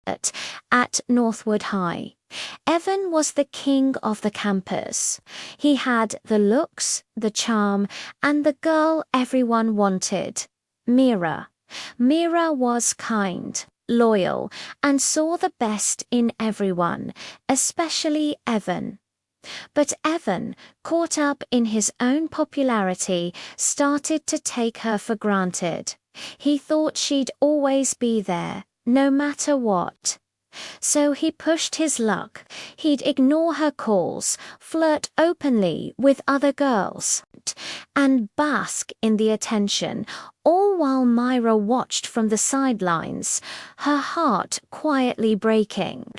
at Northwood High. Evan was the king of the campus. He had the looks, the charm, and the girl everyone wanted, Mira. Mira was kind, loyal, and saw the best in everyone, especially Evan. But Evan, caught up in his own popularity, started to take her for granted. He thought she'd always be there, no matter what. So he pushed his luck. He'd ignore her calls, flirt openly with other girls, and bask in the attention, all while Myra watched from the sidelines, her heart quietly breaking.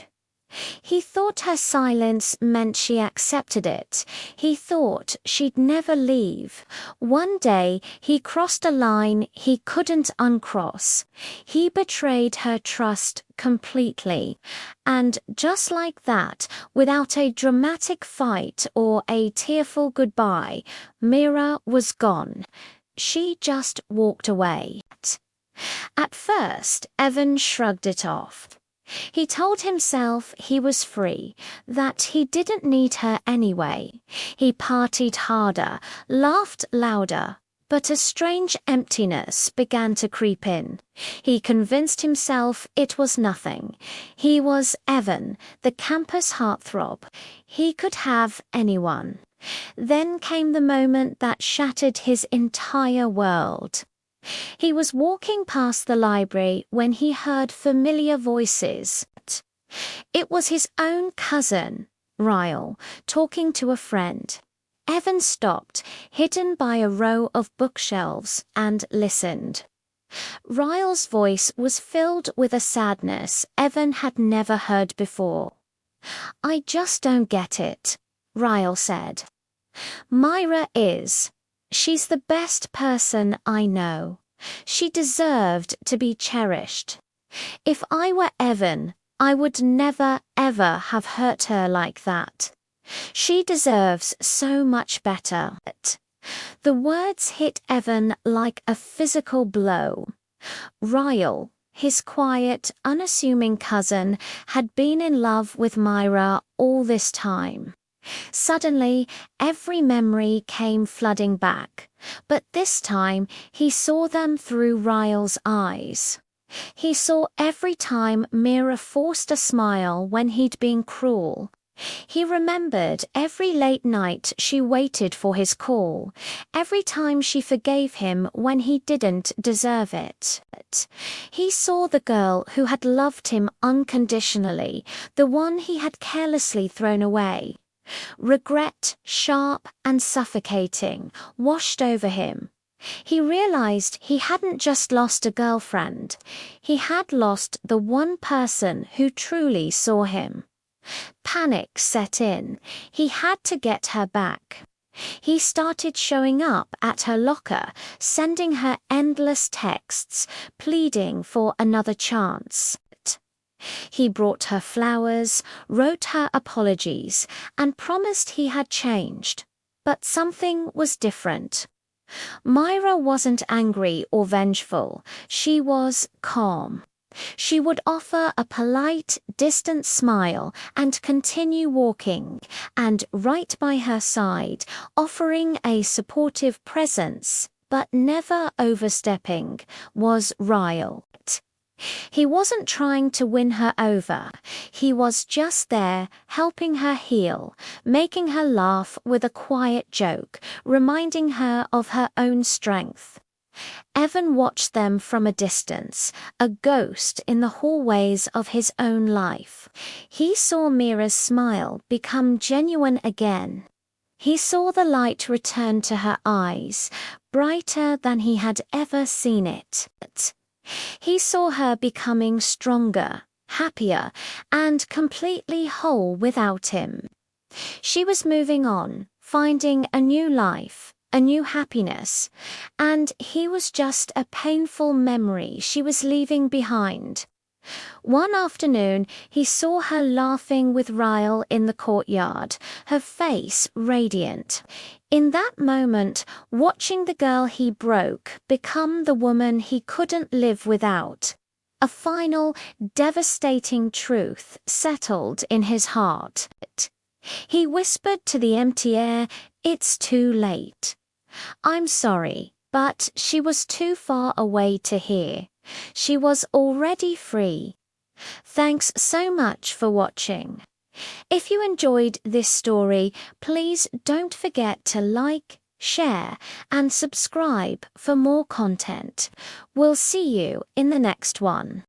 He thought her silence meant she accepted it. He thought she'd never leave. One day he crossed a line he couldn't uncross. He betrayed her trust completely. And just like that, without a dramatic fight or a tearful goodbye, Mira was gone. She just walked away. At first, Evan shrugged it off. He told himself he was free, that he didn't need her anyway. He partied harder, laughed louder, but a strange emptiness began to creep in. He convinced himself it was nothing. He was Evan, the campus heartthrob. He could have anyone. Then came the moment that shattered his entire world. He was walking past the library when he heard familiar voices. It was his own cousin, Ryle, talking to a friend. Evan stopped, hidden by a row of bookshelves, and listened. Ryle's voice was filled with a sadness Evan had never heard before. "I just don't get it," Ryle said. "Myra is. She's the best person I know. She deserved to be cherished. If I were Evan, I would never, ever have hurt her like that. She deserves so much better." The words hit Evan like a physical blow. Ryle, his quiet, unassuming cousin, had been in love with Myra all this time. Suddenly, every memory came flooding back, but this time he saw them through Ryle's eyes. He saw every time Mira forced a smile when he'd been cruel. He remembered every late night she waited for his call, every time she forgave him when he didn't deserve it. He saw the girl who had loved him unconditionally, the one he had carelessly thrown away. Regret, sharp and suffocating, washed over him. He realized he hadn't just lost a girlfriend. He had lost the one person who truly saw him. Panic set in. He had to get her back. He started showing up at her locker, sending her endless texts, pleading for another chance. He brought her flowers, wrote her apologies, and promised he had changed. But something was different. Myra wasn't angry or vengeful. She was calm. She would offer a polite, distant smile and continue walking, and right by her side, offering a supportive presence, but never overstepping, was Ryle. He wasn't trying to win her over. He was just there, helping her heal, making her laugh with a quiet joke, reminding her of her own strength. Evan watched them from a distance, a ghost in the hallways of his own life. He saw Mira's smile become genuine again. He saw the light return to her eyes, brighter than he had ever seen it. He saw her becoming stronger, happier, and completely whole without him. She was moving on, finding a new life, a new happiness, and he was just a painful memory she was leaving behind. One afternoon, he saw her laughing with Ryle in the courtyard, her face radiant. In that moment, watching the girl he broke become the woman he couldn't live without. A final, devastating truth settled in his heart. He whispered to the empty air, "It's too late." "I'm sorry," but she was too far away to hear. She was already free. Thanks so much for watching. If you enjoyed this story, please don't forget to like, share, and subscribe for more content. We'll see you in the next one.